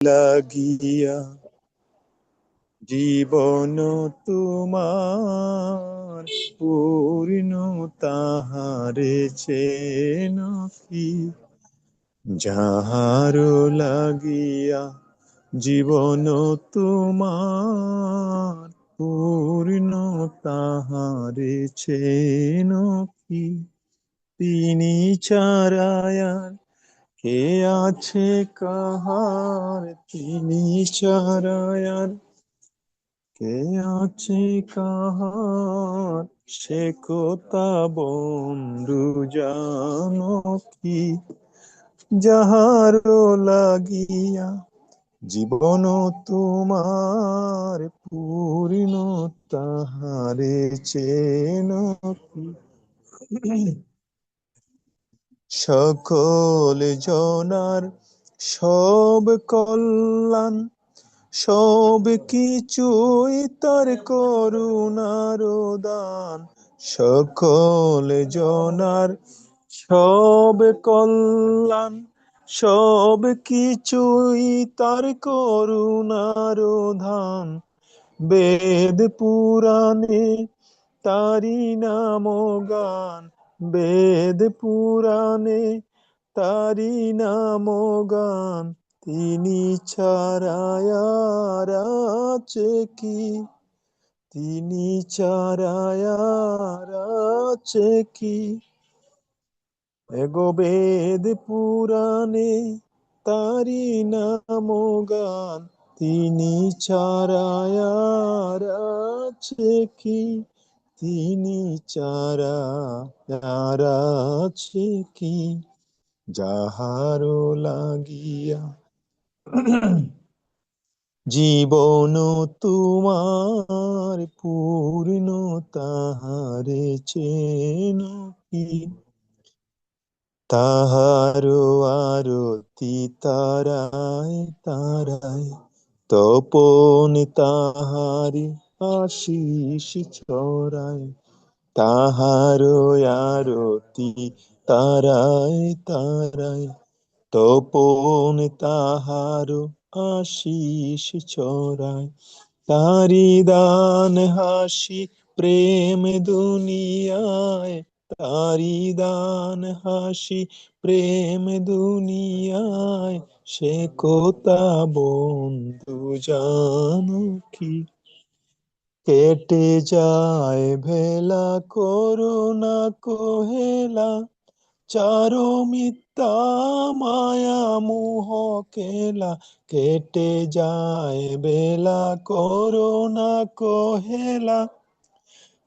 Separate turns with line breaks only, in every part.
লাগিয়া জীবন তোমার পূর্ণ তাহারে চেন কি, যাহারো লাগিয়া জীবন তোমার পূর্ণ তাহারে চেন কি, তিনি ছাড়ায়ার কে আছে কাহার, তিনি ছাড়ায়ার কে আছে কাহার, সে কথা বন্ধু জানো কি, যাহারো লাগিয়া জীবন তোমার পূর্ণ তাহারে চেন কি। সকল জনার সব কল্যাণ সব কিছুই তার করুণার দান, সকল জনার সব কল্যাণ সব কিছুই তার করুণার ধান, বেদ পুরাণে তারি নাম গান, বেদ পুরাণে তারি নাম গান, তিনি ছাড়ায় আর আছে কি, তিনি ছাড়ায় আর আছে কি, এগো বেদ পুরাণে তারি নাম গান, তিনি ছাড়ায় আর আছে কি, তিনি ছাড়া আর আছে কি, যাহারো লাগিয়া জীবন তোমার পূর্ণ তাহারে চেন কি, তাহারো আরতি তারায় তারায় তপন তাহারি আশিস ছড়ায়, তাহারো আরতি তারায় তারায় তপন তাহারো আশিস ছড়ায়, তারি দান হাসি প্রেম দুনিয়ায়, তারি দান হাসি প্রেম দুনিয়ায়, সে কথা বন্ধু জানো কি, কেটে যায় ভেলা করুণা কোহেলা, চারো মিথ্যা মায়া মোহ কেলা, কেটে যায় বেলা করোনা কোহেলা,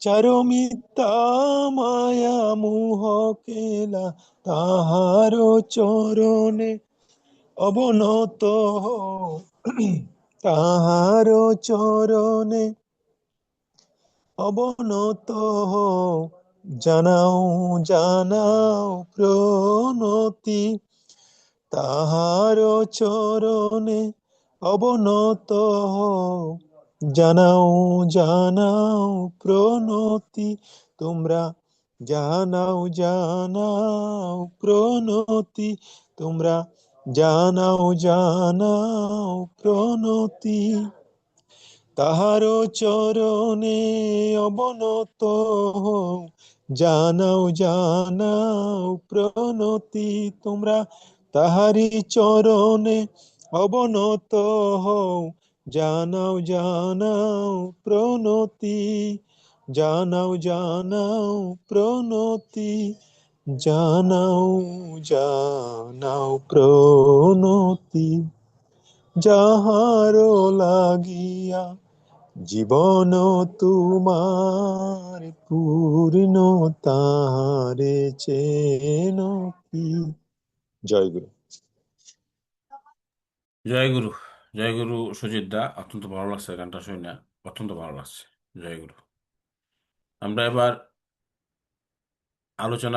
চারো মিথ্যা মায়া মোহ কেলা, তাহারো চরণে অবনত হও, তাহারো চরণে অবনত হও, জানাও জানাও প্রণতি, তাহারো চরণে অবনত হও, জানাও জানাও প্রণতি, তোমরা জানাও জানাও প্রণতি, তোমরা জানাও জানাও প্রণতি, তাহারো চরণে অবনত হও, জানাও জানাও প্রণতি, তোমরা তাহারি চরণে অবনত হও, জানাও জানাও প্রণতি, জানাও জানাও প্রণতি, জানাও জানাও প্রণতি, যাহারো লাগিয়া জীবন তোমার পূর্ণ তাহারে চেন কি। জয় গুরু।
জয় গুরু। জয় গুরু সুজিত দা, অত্যন্ত ভালো লাগছে গানটা শুনে, অত্যন্ত ভালো লাগছে। জয় গুরু। আমরা এবার আলোচনা